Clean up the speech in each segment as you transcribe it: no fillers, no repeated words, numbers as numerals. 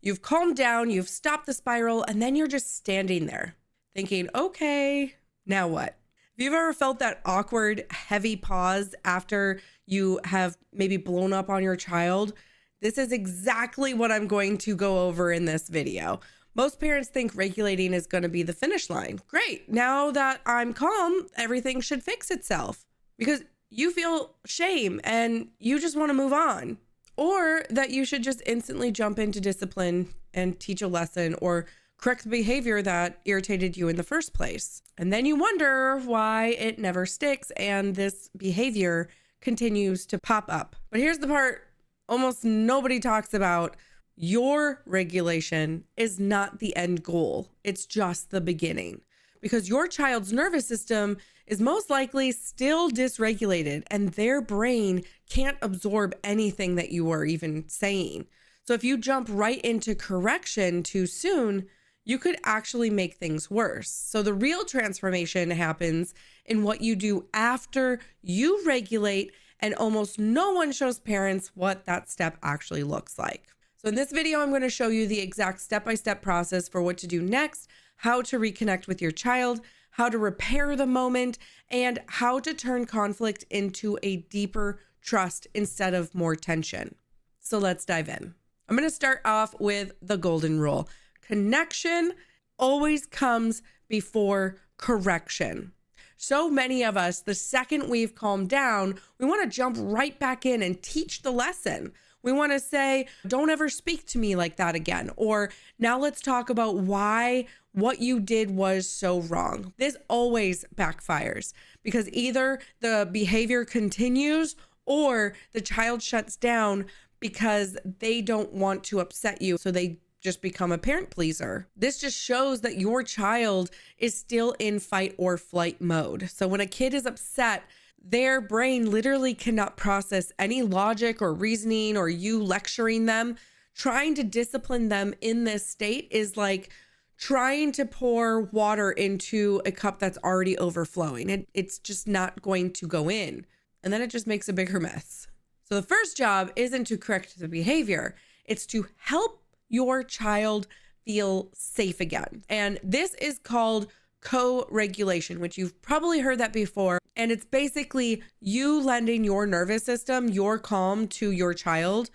You've calmed down, you've stopped the spiral, and then you're just standing there thinking, okay, now what? Have you ever felt that awkward, heavy pause after you have maybe blown up on your child? This is exactly what I'm going to go over in this video. Most parents think regulating is going to be the finish line. Great. Now that I'm calm, everything should fix itself because you feel shame and you just want to move on. Or that you should just instantly jump into discipline and teach a lesson or correct the behavior that irritated you in the first place. And then you wonder why it never sticks and this behavior continues to pop up. But here's the part almost nobody talks about. Your regulation is not the end goal. It's just the beginning because your child's nervous system is most likely still dysregulated and their brain can't absorb anything that you are even saying. So if you jump right into correction too soon, you could actually make things worse. So the real transformation happens in what you do after you regulate, and almost no one shows parents what that step actually looks like. So in this video, I'm going to show you the exact step-by-step process for what to do next, how to reconnect with your child, how to repair the moment, and how to turn conflict into a deeper trust instead of more tension. So let's dive in. I'm going to start off with the golden rule. Connection always comes before correction. So many of us, the second we've calmed down, we want to jump right back in and teach the lesson. We want to say, don't ever speak to me like that again. Or now let's talk about why what you did was so wrong. This always backfires because either the behavior continues or the child shuts down because they don't want to upset you. So they just become a parent pleaser. This just shows that your child is still in fight or flight mode. So when a kid is upset, their brain literally cannot process any logic or reasoning or you lecturing them. Trying to discipline them in this state is like trying to pour water into a cup that's already overflowing. It's just not going to go in. And then it just makes a bigger mess. So the first job isn't to correct the behavior. It's to help your child feel safe again. And this is called co-regulation, which you've probably heard that before. And it's basically you lending your nervous system, your calm to your child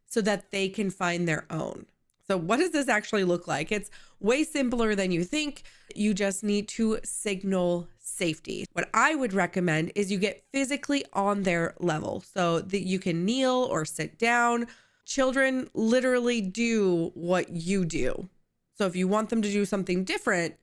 so that they can find their own. So what does this actually look like? It's way simpler than you think. You just need to signal safety. What I would recommend is you get physically on their level so that you can kneel or sit down. Children literally do what you do. So if you want them to do something different,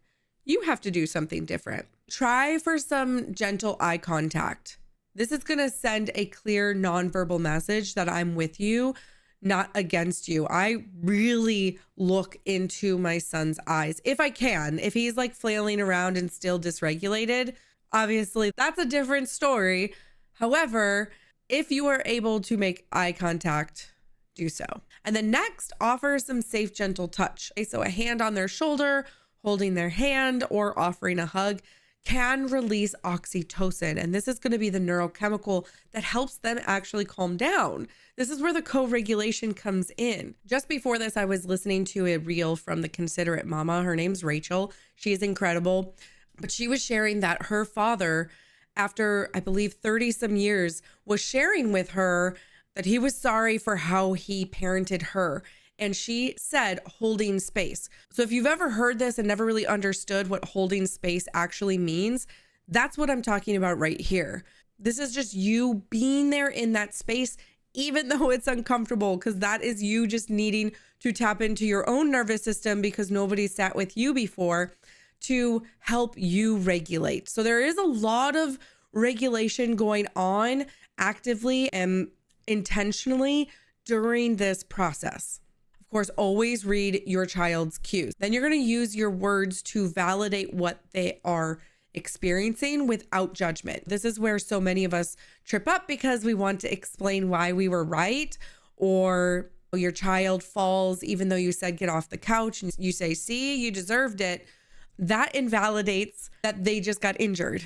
you have to do something different. Try for some gentle eye contact. This is going to send a clear nonverbal message that I'm with you, not against you. I really look into my son's eyes if I can. If he's like flailing around and still dysregulated, obviously that's a different story. However, if you are able to make eye contact, do so. And then next, offer some safe, gentle touch. Okay, so a hand on their shoulder, holding their hand, or offering a hug can release oxytocin. And this is going to be the neurochemical that helps them actually calm down. This is where the co-regulation comes in. Just before this, I was listening to a reel from the Considerate Mama. Her name's Rachel. She is incredible. But she was sharing that her father, after I believe 30 some years, was sharing with her that he was sorry for how he parented her. And she said holding space. So if you've ever heard this and never really understood what holding space actually means, that's what I'm talking about right here. This is just you being there in that space, even though it's uncomfortable, because that is you just needing to tap into your own nervous system because nobody sat with you before to help you regulate. So there is a lot of regulation going on actively and intentionally during this process. Of course, always read your child's cues. Then you're going to use your words to validate what they are experiencing without judgment. This is where so many of us trip up because we want to explain why we were right, or your child falls even though you said get off the couch and you say, see, you deserved it. That invalidates that they just got injured,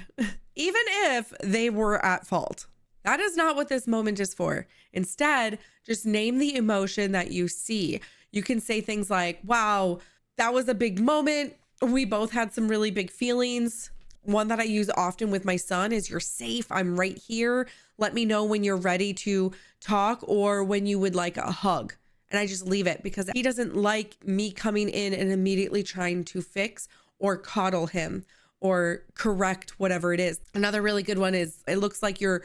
even if they were at fault. That is not what this moment is for. Instead, just name the emotion that you see. You can say things like, wow, that was a big moment. We both had some really big feelings. One that I use often with my son is, you're safe. I'm right here. Let me know when you're ready to talk or when you would like a hug. And I just leave it because he doesn't like me coming in and immediately trying to fix or coddle him or correct whatever it is. Another really good one is, it looks like you're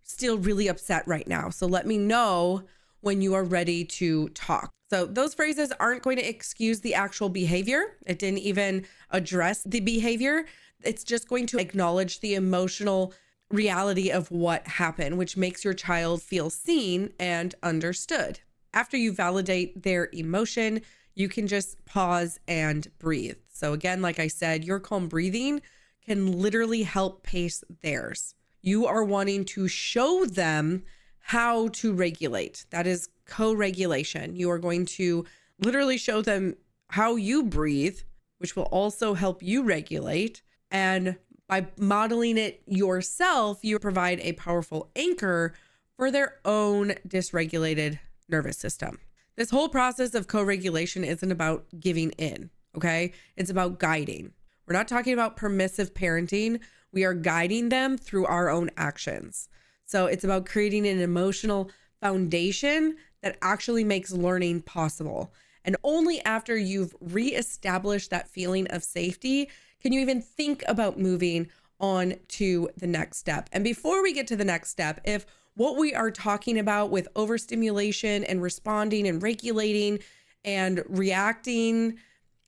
still really upset right now. So let me know when you are ready to talk. So those phrases aren't going to excuse the actual behavior. It didn't even address the behavior. It's just going to acknowledge the emotional reality of what happened, which makes your child feel seen and understood. After you validate their emotion, you can just pause and breathe. So again, like I said, your calm breathing can literally help pace theirs. You are wanting to show them how to regulate. That is co-regulation. You are going to literally show them how you breathe, which will also help you regulate. And by modeling it yourself, you provide a powerful anchor for their own dysregulated nervous system. This whole process of co-regulation isn't about giving in, okay? It's about guiding. We're not talking about permissive parenting. We are guiding them through our own actions. So it's about creating an emotional foundation that actually makes learning possible. And only after you've reestablished that feeling of safety can you even think about moving on to the next step. And before we get to the next step, if what we are talking about with overstimulation and responding and regulating and reacting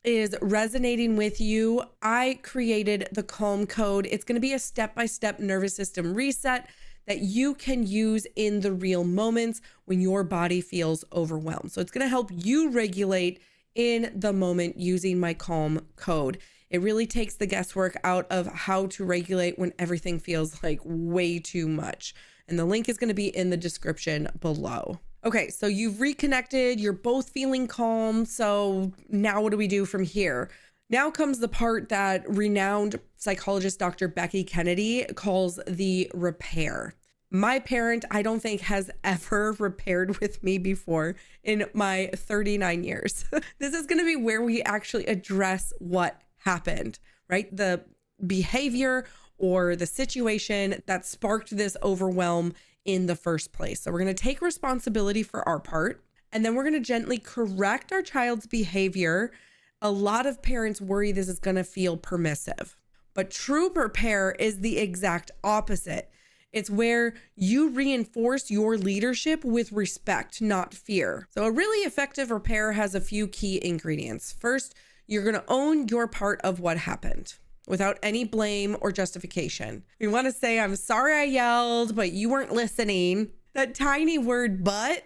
is resonating with you, I created the Calm Code. It's going to be a step-by-step nervous system reset that you can use in the real moments when your body feels overwhelmed. So it's going to help you regulate in the moment using my Calm Code. It really takes the guesswork out of how to regulate when everything feels like way too much. And the link is going to be in the description below. Okay, so you've reconnected, you're both feeling calm. So now what do we do from here? Now comes the part that renowned psychologist Dr. Becky Kennedy calls the repair. My parent, I don't think, has ever repaired with me before in my 39 years. This is going to be where we actually address what happened, right? The behavior or the situation that sparked this overwhelm in the first place. So we're going to take responsibility for our part, and then we're going to gently correct our child's behavior. A lot of parents worry this is going to feel permissive, but true repair is the exact opposite. It's where you reinforce your leadership with respect, not fear. So a really effective repair has a few key ingredients. First, you're going to own your part of what happened without any blame or justification. You want to say, I'm sorry I yelled, but you weren't listening. That tiny word, but,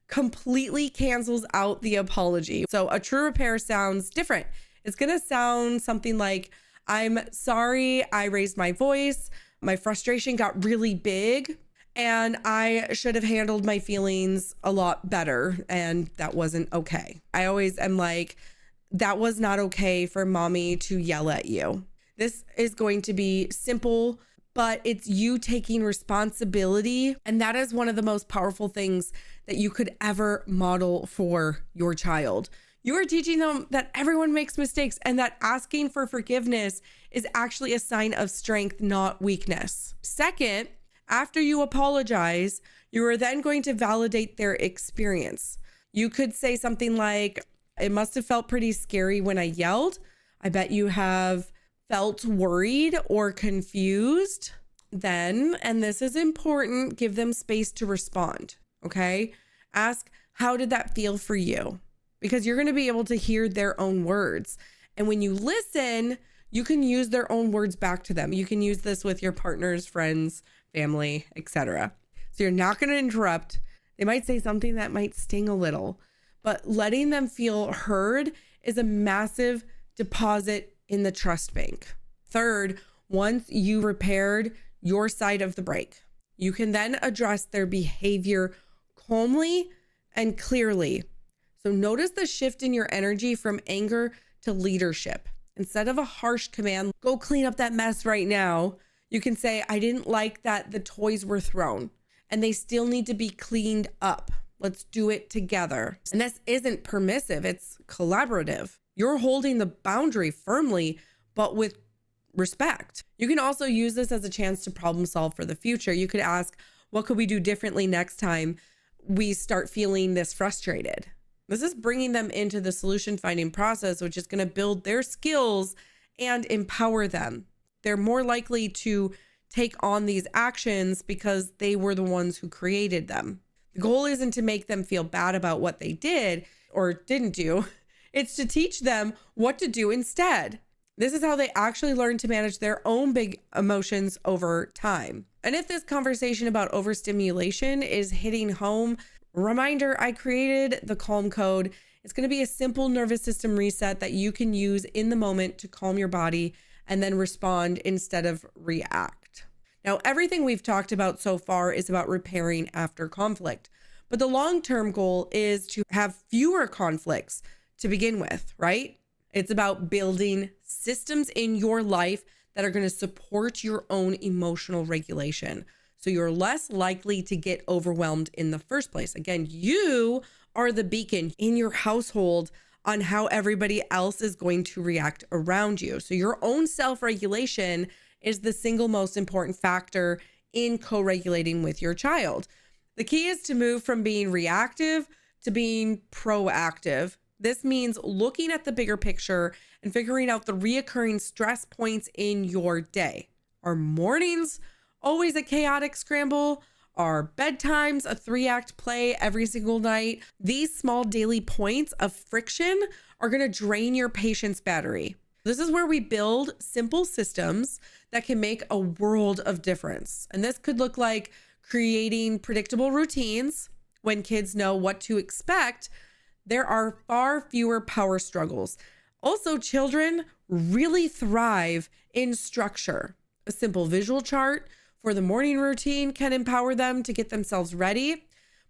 completely cancels out the apology. So a true repair sounds different. It's going to sound something like, I'm sorry I raised my voice. My frustration got really big and I should have handled my feelings a lot better. And that wasn't okay. I always am like, that was not okay for mommy to yell at you. This is going to be simple, but it's you taking responsibility. And that is one of the most powerful things that you could ever model for your child. You are teaching them that everyone makes mistakes and that asking for forgiveness is actually a sign of strength, not weakness. Second, after you apologize, you are then going to validate their experience. You could say something like, it must have felt pretty scary when I yelled. I bet you have felt worried or confused. Then, and this is important, give them space to respond, okay? Ask, how did that feel for you? Because you're going to be able to hear their own words. And when you listen, you can use their own words back to them. You can use this with your partners, friends, family, etc. So you're not going to interrupt. They might say something that might sting a little, but letting them feel heard is a massive deposit in the trust bank. Third, once you repaired your side of the break, you can then address their behavior calmly and clearly. So notice the shift in your energy from anger to leadership. Instead of a harsh command, go clean up that mess right now, you can say, I didn't like that the toys were thrown and they still need to be cleaned up. Let's do it together. And this isn't permissive, it's collaborative. You're holding the boundary firmly, but with respect. You can also use this as a chance to problem solve for the future. You could ask, what could we do differently next time we start feeling this frustrated? This is bringing them into the solution finding process, which is going to build their skills and empower them. They're more likely to take on these actions because they were the ones who created them. The goal isn't to make them feel bad about what they did or didn't do. It's to teach them what to do instead. This is how they actually learn to manage their own big emotions over time. And if this conversation about overstimulation is hitting home, reminder, I created the Calm Code. It's going to be a simple nervous system reset that you can use in the moment to calm your body and then respond instead of react. Now, everything we've talked about so far is about repairing after conflict, but the long-term goal is to have fewer conflicts to begin with, right? It's about building systems in your life that are going to support your own emotional regulation, so you're less likely to get overwhelmed in the first place. Again, you are the beacon in your household on how everybody else is going to react around you. So your own self-regulation is the single most important factor in co-regulating with your child. The key is to move from being reactive to being proactive. This means looking at the bigger picture and figuring out the reoccurring stress points in your day. Are mornings always a chaotic scramble? Are bedtimes a 3-act play every single night? These small daily points of friction are going to drain your patient's battery. This is where we build simple systems that can make a world of difference. And this could look like creating predictable routines. When kids know what to expect, there are far fewer power struggles. Also, children really thrive in structure. A simple visual chart for the morning routine can empower them to get themselves ready.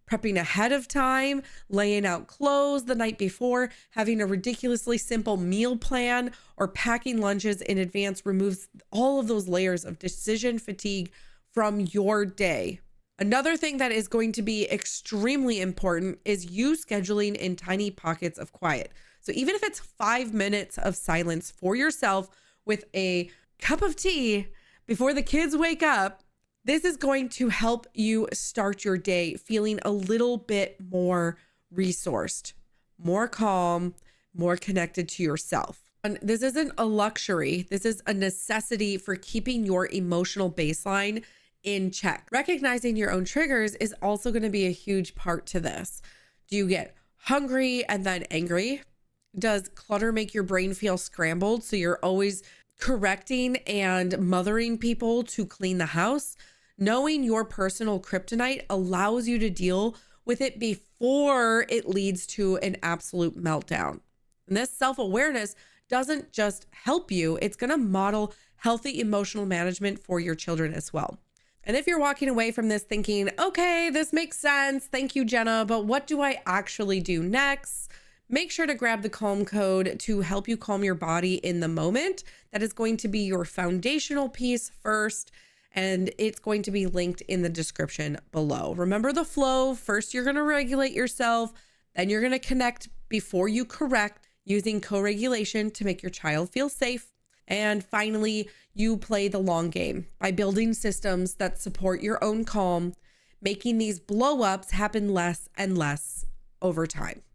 Prepping ahead of time, laying out clothes the night before, having a ridiculously simple meal plan, or packing lunches in advance removes all of those layers of decision fatigue from your day. Another thing that is going to be extremely important is you scheduling in tiny pockets of quiet. So even if it's 5 minutes of silence for yourself with a cup of tea before the kids wake up, this is going to help you start your day feeling a little bit more resourced, more calm, more connected to yourself. And this isn't a luxury. This is a necessity for keeping your emotional baseline in check. Recognizing your own triggers is also going to be a huge part to this. Do you get hungry and then angry? Does clutter make your brain feel scrambled, so you're always correcting and mothering people to clean the house? Knowing your personal kryptonite allows you to deal with it before it leads to an absolute meltdown. And this self-awareness doesn't just help you, it's going to model healthy emotional management for your children as well. And if you're walking away from this thinking, okay, this makes sense, thank you, Jenna, but what do I actually do next? Make sure to grab the Calm Code to help you calm your body in the moment. That is going to be your foundational piece first, and it's going to be linked in the description below. Remember the flow. First, you're going to regulate yourself, then you're going to connect before you correct, using co-regulation to make your child feel safe. And finally, you play the long game by building systems that support your own calm, making these blow-ups happen less and less over time.